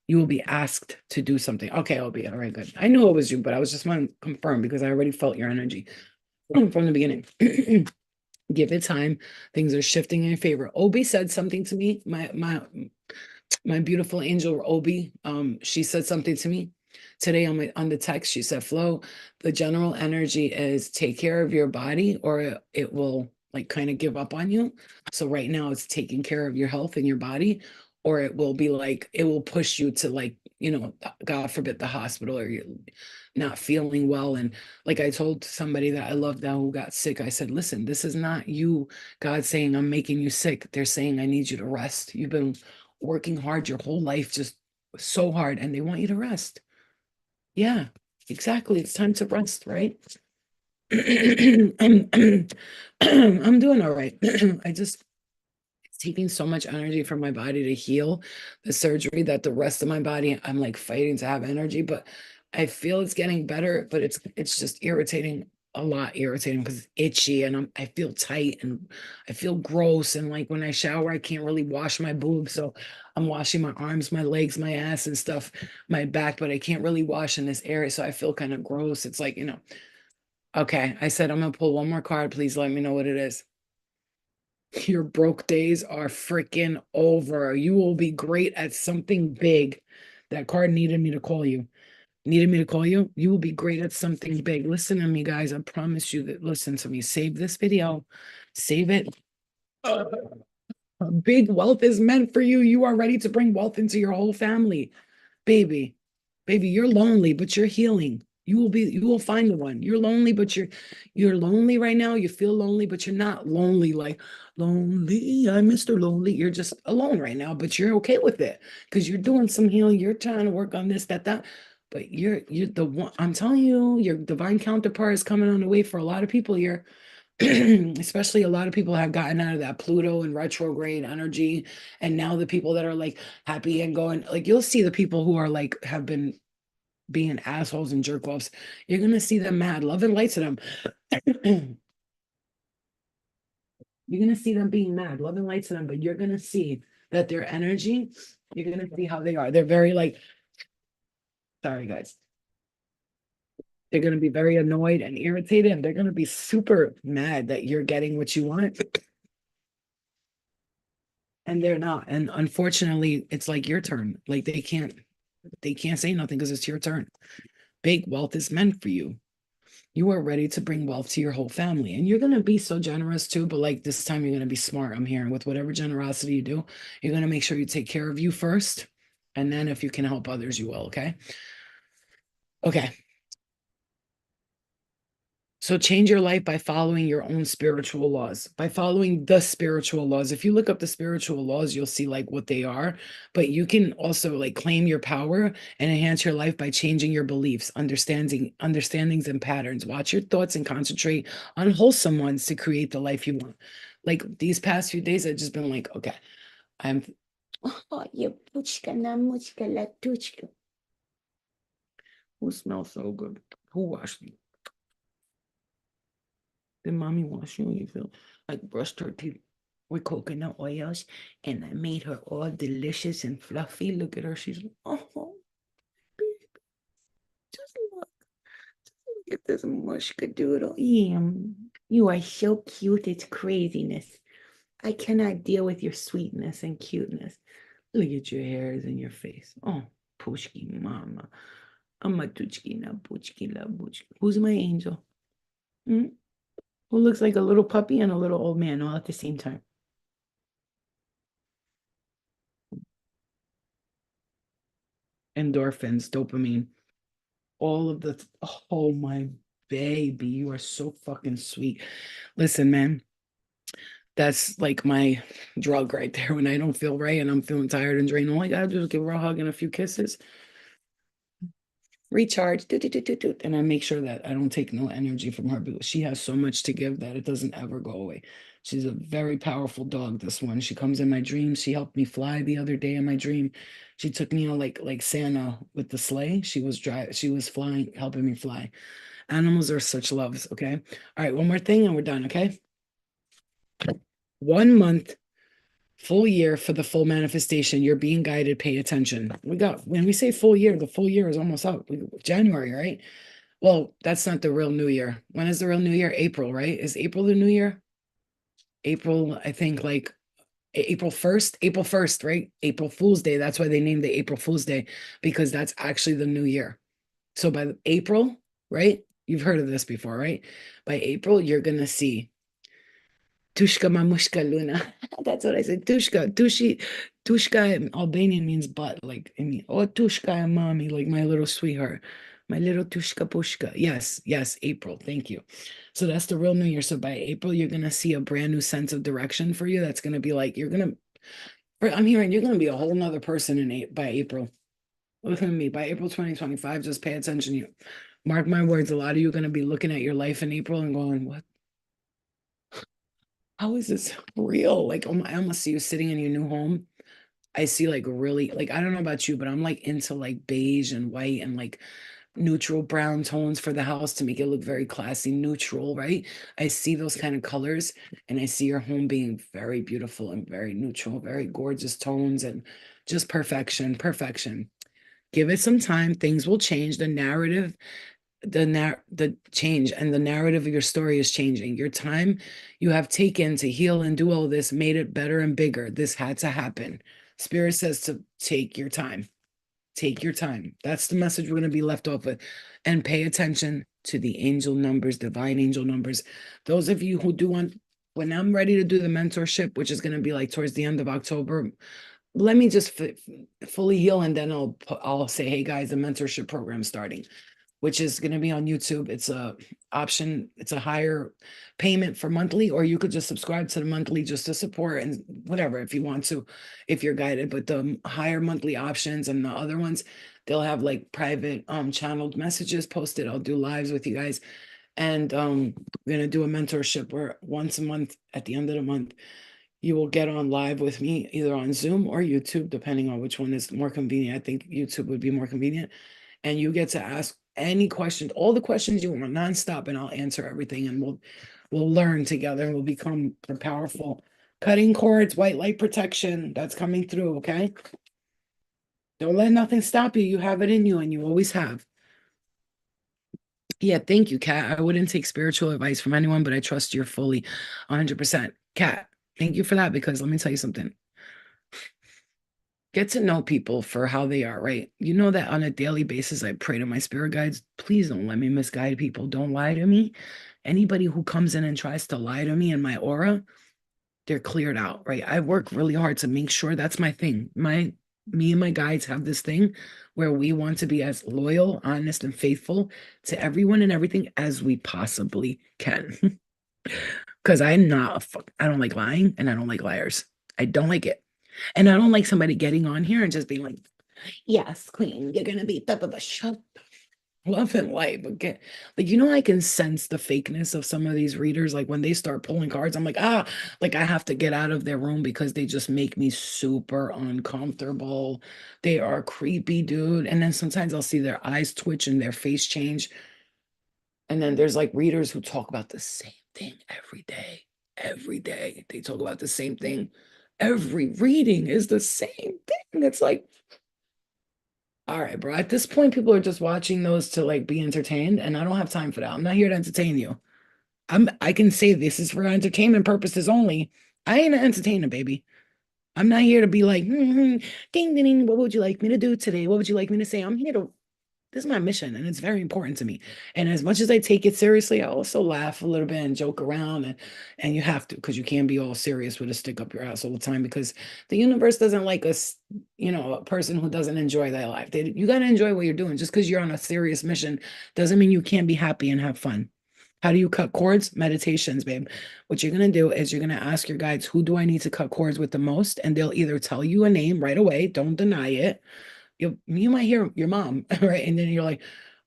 You will be asked to do something. Okay, I'll be all right. Good. I knew it was you, but I was just want to confirm because I already felt your energy from the beginning. Give it time. Things are shifting in your favor. Obi said something to me. My beautiful angel Obi. She said something to me today on the text. She said, "Flo, the general energy is take care of your body, or it will like kind of give up on you. So right now, it's taking care of your health and your body, or it will be like it will push you to like God forbid the hospital or you're not feeling well." And like I told somebody that I love that who got sick, I said, "Listen, this is not you. God saying I'm making you sick. They're saying I need you to rest. You've been working hard your whole life, just so hard, and they want you to rest." Yeah, exactly. It's time to rest, right? I'm doing all right. I just it's taking so much energy from my body to heal the surgery that the rest of my body I'm like fighting to have energy, but I feel it's getting better, but it's just irritating, a lot irritating because it's itchy and I feel tight and I feel gross, and like when I shower I can't really wash my boobs, so I'm washing my arms, my legs, my ass and stuff, my back, but I can't really wash in this area, so I feel kind of gross. It's like, okay, I said I'm gonna pull one more card. Please let me know what it is. Your broke days are freaking over. You will be great at something big. That card needed me to call you. Needed me to call you. You will be great at something big. Listen to me, guys. I promise you that. Listen to me. Save this video. Save it. Uh, Big wealth is meant for you. You are ready to bring wealth into your whole family. Baby, baby, you're lonely, but you're healing. You will find the one. You're lonely, but you're lonely right now. You feel lonely, but you're not lonely, like lonely. I'm Mr. Lonely. You're just alone right now, but you're okay with it because you're doing some healing. You're trying to work on this, that. But you're the one. I'm telling you, your divine counterpart is coming on the way for a lot of people here. Especially a lot of people have gotten out of that Pluto and retrograde energy. And now the people that are like happy and going, like you'll see the people who are like have been being assholes and jerk offs. You're gonna see them mad. Love and light to them. You're gonna see them being mad. Love and light to them, but you're gonna see that their energy, you're gonna see how they are. They're very like, sorry guys. They're gonna be very annoyed and irritated, and they're gonna be super mad that you're getting what you want. And they're not. And unfortunately, it's like your turn. Like they can't say nothing because it's your turn. Big wealth is meant for you. You are ready to bring wealth to your whole family. And you're going to be so generous too, but like this time you're going to be smart. I'm hearing with whatever generosity you do, you're going to make sure you take care of you first. And then if you can help others, you will. Okay. Okay. So change your life by following your own spiritual laws, by following the spiritual laws. If you look up the spiritual laws, you'll see like what they are, but you can also like claim your power and enhance your life by changing your beliefs, understandings and patterns. Watch your thoughts and concentrate on wholesome ones to create the life you want. Like these past few days, I've just been like, okay, I'm oh, you puchka na muchka la tuchka. Who smells so good? Who washed me? Then mommy wash you, you feel like brushed her teeth with coconut oils, and I made her all delicious and fluffy. Look at her. She's like, oh, baby, just look at this mushkadoodle. Yeah, you are so cute. It's craziness. I cannot deal with your sweetness and cuteness. Look at your hairs and your face. Oh, pushki mama. I'm a tuchki na puchki la buchki. Who's my angel? Hmm? Who looks like a little puppy and a little old man all at the same time? Endorphins, dopamine, all of the, oh my baby, you are so fucking sweet. Listen, man, that's like my drug right there. When I don't feel right and I'm feeling tired and drained, all I gotta do is give her a hug and a few kisses, recharge, and I make sure that I don't take no energy from her because she has so much to give that it doesn't ever go away. She's a very powerful dog, this one. She comes in my dreams. She helped me fly the other day in my dream. She took me on like Santa with the sleigh. She was flying, helping me fly. Animals are such loves, okay? All right, one more thing and we're done, okay? 1 month, full year for the full manifestation. You're being guided, pay attention. When we say full year, the full year is almost up. January, right? Well, that's not the real new year. When is the real new year? April, right? Is April the new year? April, I think like April 1st, April 1st, right? April Fool's Day. That's why they named it April Fool's Day, because that's actually the new year. So by April, right? You've heard of this before, right? By April, you're gonna see Tushka Mamushka Luna. That's what I said. Tushka in Albanian means butt, like I mean, oh Tushka mommy, like my little sweetheart. My little Tushka Pushka. Yes, yes, April. Thank you. So that's the real new year. So by April, you're gonna see a brand new sense of direction for you. That's gonna be like I'm hearing you're gonna be a whole nother person by April. Look at me. By April 2025, just pay attention. You mark my words, a lot of you are gonna be looking at your life in April and going, what? How is this real? Like, oh my, I almost see you sitting in your new home. I see like really, like, I don't know about you, but I'm like into like beige and white and like neutral brown tones for the house to make it look very classy, neutral, right? I see those kind of colors and I see your home being very beautiful and very neutral, very gorgeous tones and just perfection, perfection. Give it some time, things will change. The change and the narrative of your story is changing. Your time you have taken to heal and do all this made it better and bigger. This had to happen. Spirit says to take your time. Take your time. That's the message we're going to be left off with. And pay attention to the angel numbers, divine angel numbers. Those of you who do want, when I'm ready to do the mentorship, which is going to be like towards the end of October, let me just fully heal and then I'll say, hey guys, the mentorship program starting, which is going to be on YouTube. It's a option. It's a higher payment for monthly, or you could just subscribe to the monthly just to support and whatever if you want to, if you're guided. But the higher monthly options and the other ones, they'll have like private channeled messages posted. I'll do lives with you guys. And we're gonna do a mentorship where once a month at the end of the month, you will get on live with me either on Zoom or YouTube, depending on which one is more convenient. I think YouTube would be more convenient, and you get to ask any questions, all the questions you want, nonstop, and I'll answer everything. And we'll learn together, and we'll become the powerful cutting cords, white light protection that's coming through. Okay, don't let nothing stop you. You have it in you, and you always have. Yeah, thank you, Kat. I wouldn't take spiritual advice from anyone, but I trust you're fully 100%. Kat, thank you for that because let me tell you something. Get to know people for how they are, right? You know that on a daily basis, I pray to my spirit guides, please don't let me misguide people. Don't lie to me. Anybody who comes in and tries to lie to me in my aura, they're cleared out, right? I work really hard to make sure that's my thing. Me and my guides have this thing where we want to be as loyal, honest, and faithful to everyone and everything as we possibly can. Because I'm not a fuck, I don't like lying and I don't like liars. I don't like it. And I don't like somebody getting on here and just being like, yes, queen, you're gonna be blah, blah, blah. Shut love and light, but get like I can sense the fakeness of some of these readers. Like when they start pulling cards, I'm like, like I have to get out of their room because they just make me super uncomfortable. They are creepy, dude. And then sometimes I'll see their eyes twitch and their face change. And then there's like readers who talk about the same thing every day. Every day. They talk about the same thing. Every reading is the same thing. It's like, all right, bro. At this point, people are just watching those to like be entertained, and I don't have time for that. I'm not here to entertain you. I can say this is for entertainment purposes only. I ain't an entertainer, baby. I'm not here to be like, ding, ding, ding, what would you like me to do today? What would you like me to say? I'm here to this is my mission and it's very important to me. And as much as I take it seriously, I also laugh a little bit and joke around and you have to because you can't be all serious with a stick up your ass all the time because the universe doesn't like us, a person who doesn't enjoy their life. You got to enjoy what you're doing. Just because you're on a serious mission doesn't mean you can't be happy and have fun. How do you cut cords? Meditations, babe. What you're going to do is you're going to ask your guides, who do I need to cut cords with the most? And they'll either tell you a name right away, don't deny it, you might hear your mom, right? And then you're like,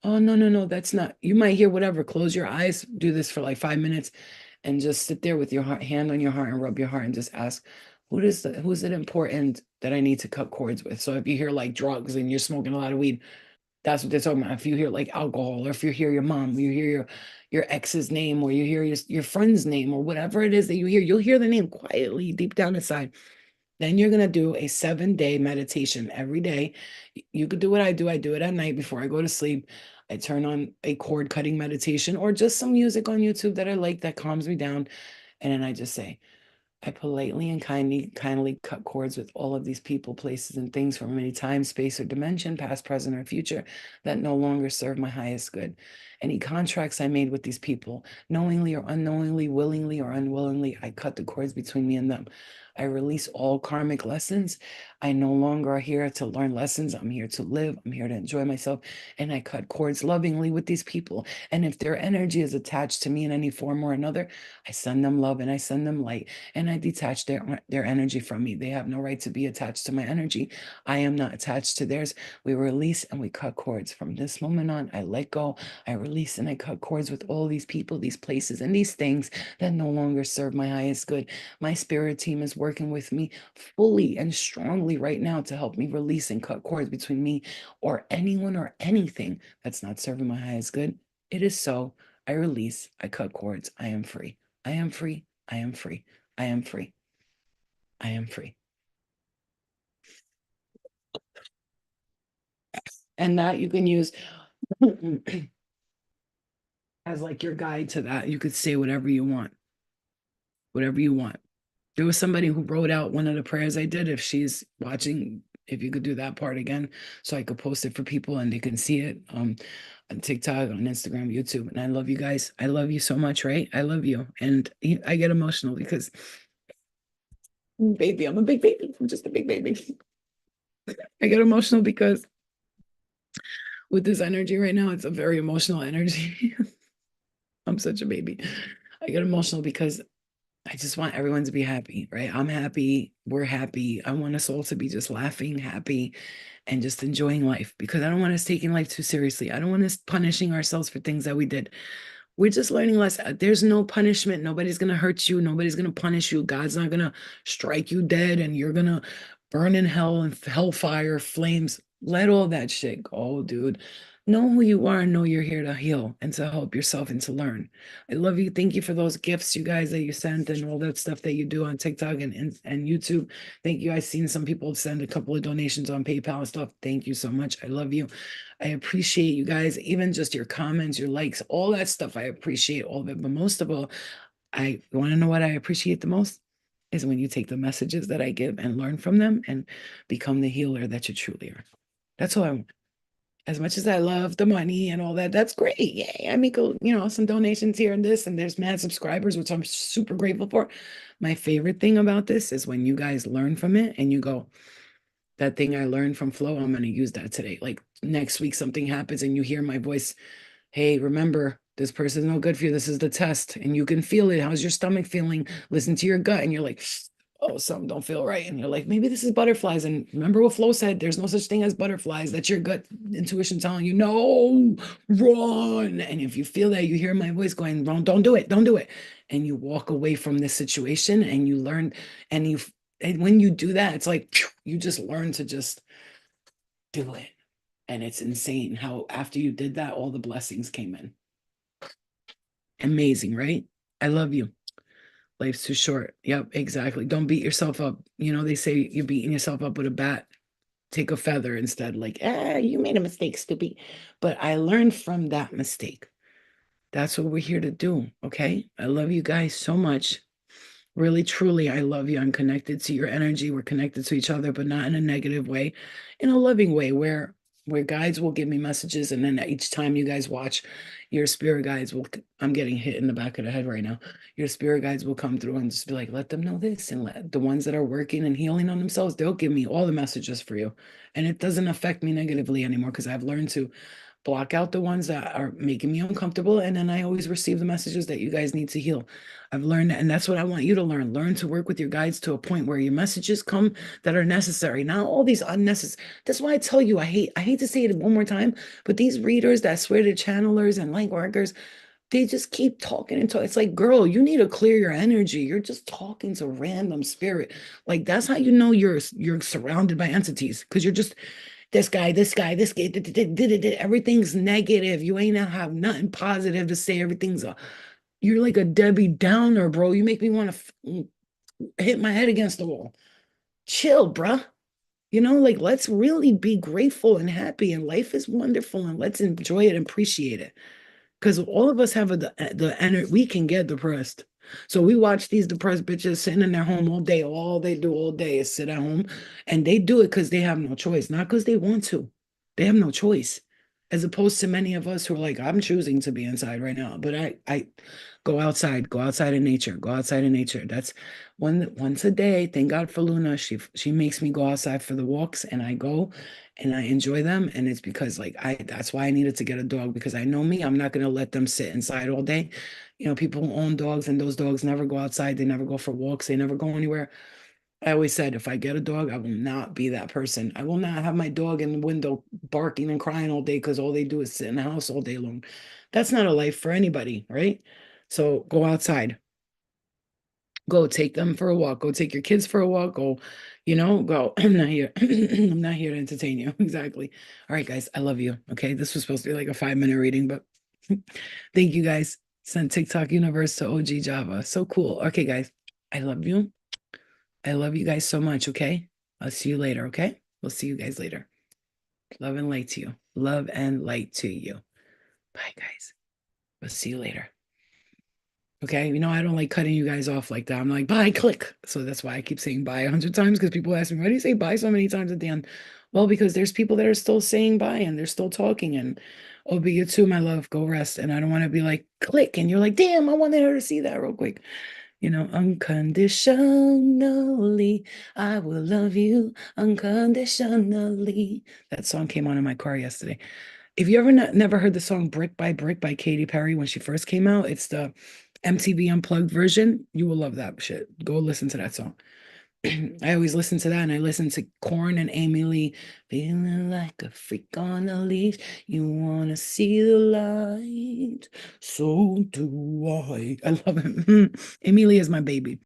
oh, no, no, no, that's not. You might hear whatever. Close your eyes, do this for like 5 minutes, and just sit there with your hand on your heart and rub your heart and just ask, who's it important that I need to cut cords with? So if you hear like drugs and you're smoking a lot of weed, that's what they're talking about. If you hear like alcohol, or if you hear your mom, or you hear your ex's name, or you hear your friend's name, or whatever it is that you hear, you'll hear the name quietly deep down inside. Then you're going to do a 7-day meditation every day. You could do what I do. I do it at night before I go to sleep. I turn on a cord cutting meditation or just some music on YouTube that I like that calms me down. And then I just say, I politely and kindly cut cords with all of these people, places, and things from any time, space, or dimension, past, present, or future, that no longer serve my highest good. Any contracts I made with these people, knowingly or unknowingly, willingly or unwillingly, I cut the cords between me and them. I release all karmic lessons. I no longer are here to learn lessons. I'm here to live. I'm here to enjoy myself. And I cut cords lovingly with these people. And if their energy is attached to me in any form or another, I send them love and I send them light and I detach their energy from me. They have no right to be attached to my energy. I am not attached to theirs. We release and we cut cords. From this moment on, I let go, I release and I cut cords with all these people, these places, and these things that no longer serve my highest good. My spirit team is working with me fully and strongly right now to help me release and cut cords between me or anyone or anything that's not serving my highest good. It is so. I release, I cut cords. I am free. I am free. I am free. I am free. I am free. And that you can use as like your guide to that. You could say whatever you want, whatever you want. There was somebody who wrote out one of the prayers I did. If she's watching, if you could do that part again, so I could post it for people and they can see it on TikTok, on Instagram, YouTube. And I love you guys. I love you so much, right? I love you. And I get emotional because, baby, I'm a big baby. I'm just a big baby. I get emotional because with this energy right now, it's a very emotional energy. I'm such a baby. I get emotional because I just want everyone to be happy, right? I'm happy. We're happy. I want us all to be just laughing, happy, and just enjoying life because I don't want us taking life too seriously. I don't want us punishing ourselves for things that we did. We're just learning less. There's no punishment. Nobody's going to hurt you. Nobody's going to punish you. God's not going to strike you dead and you're going to burn in hell and hellfire, flames. Let all that shit go, dude. Know who you are and know you're here to heal and to help yourself and to learn. I love you. Thank you for those gifts, you guys, that you sent and all that stuff that you do on TikTok and YouTube. Thank you. I've seen some people send a couple of donations on PayPal and stuff. Thank you so much. I love you. I appreciate you guys, even just your comments, your likes, all that stuff. I appreciate all of it. But most of all, I want to know what I appreciate the most is when you take the messages that I give and learn from them and become the healer that you truly are. That's all I want. As much as I love the money and all that, that's great. Yay. I make some donations here and this, and there's mad subscribers, which I'm super grateful for. My favorite thing about this is when you guys learn from it and you go, that thing I learned from flow, I'm going to use that today. Like next week, something happens and you hear my voice. Hey, remember, this person's no good for you. This is the test. And you can feel it. How's your stomach feeling? Listen to your gut. And you're like, oh, something don't feel right. And you're like, maybe this is butterflies. And remember what Flo said, there's no such thing as butterflies. That's your gut intuition telling you, no, run. And if you feel that, you hear my voice going, wrong, don't do it, don't do it. And you walk away from this situation and you learn, and and when you do that, it's like you just learn to just do it. And it's insane how after you did that, all the blessings came in. Amazing, right? I love you. Life's too short. Yep, exactly. Don't beat yourself up. They say you're beating yourself up with a bat. Take a feather instead. Like, you made a mistake, stupid. But I learned from that mistake. That's what we're here to do. Okay. I love you guys so much. Really, truly, I love you. I'm connected to your energy. We're connected to each other, but not in a negative way, in a loving way where guides will give me messages. And then each time you guys watch, your spirit guides will, I'm getting hit in the back of the head right now. Your spirit guides will come through and just be like, let them know this. And let the ones that are working and healing on themselves, they'll give me all the messages for you. And it doesn't affect me negatively anymore because I've learned to block out the ones that are making me uncomfortable. And then I always receive the messages that you guys need to heal. I've learned that, and that's what I want you to learn. Learn to work with your guides to a point where your messages come that are necessary, not all these unnecessary. That's why I tell you, I hate to say it one more time, but these readers that swear to channelers and light workers, they just keep talking and talking. It's like, girl, you need to clear your energy. You're just talking to random spirit. Like that's how you know you're surrounded by entities because you're just this guy, everything's negative. You ain't gonna have nothing positive to say. You're like a Debbie Downer, bro. You make me want to hit my head against the wall. Chill, bruh. Like let's really be grateful and happy, and life is wonderful, and let's enjoy it and appreciate it. Because all of us have the energy, we can get depressed. So we watch these depressed bitches sitting in their home all day. All they do all day is sit at home. And they do it because they have no choice, not because they want to. They have no choice. As opposed to many of us who are like, I'm choosing to be inside right now. But I go outside in nature, go outside in nature. That's once a day. Thank God for Luna. She makes me go outside for the walks and I go and I enjoy them. And it's because that's why I needed to get a dog because I know me, I'm not gonna let them sit inside all day. People who own dogs and those dogs never go outside, they never go for walks, they never go anywhere. I always said if I get a dog, I will not be that person. I will not have my dog in the window barking and crying all day because all they do is sit in the house all day long. That's not a life for anybody, right? So go outside. Go take them for a walk. Go take your kids for a walk. Go. I'm not here. I'm not here to entertain you. Exactly. All right, guys. I love you. Okay. This was supposed to be like a 5-minute reading, but thank you guys. Sent TikTok universe to OG Java. So cool. Okay, guys. I love you. I love you guys so much. Okay. I'll see you later. Okay. We'll see you guys later. Love and light to you. Love and light to you. Bye, guys. We'll see you later. Okay, I don't like cutting you guys off like that. I'm like, bye, click. So that's why I keep saying bye 100 times because people ask me, why do you say bye so many times at the end? Well, because there's people that are still saying bye and they're still talking. And oh, but you too, my love, go rest. And I don't want to be like, click. And you're like, damn, I wanted her to see that real quick. Unconditionally, I will love you unconditionally. That song came on in my car yesterday. If you ever never heard the song Brick by Brick by Katy Perry when she first came out, it's the MTV Unplugged version. You will love that shit. Go listen to that song. I always listen to that, and I listen to Korn and Amy Lee. Feeling like a freak on a leash. You wanna see the light, so do I. I love it. Amy Lee is my baby.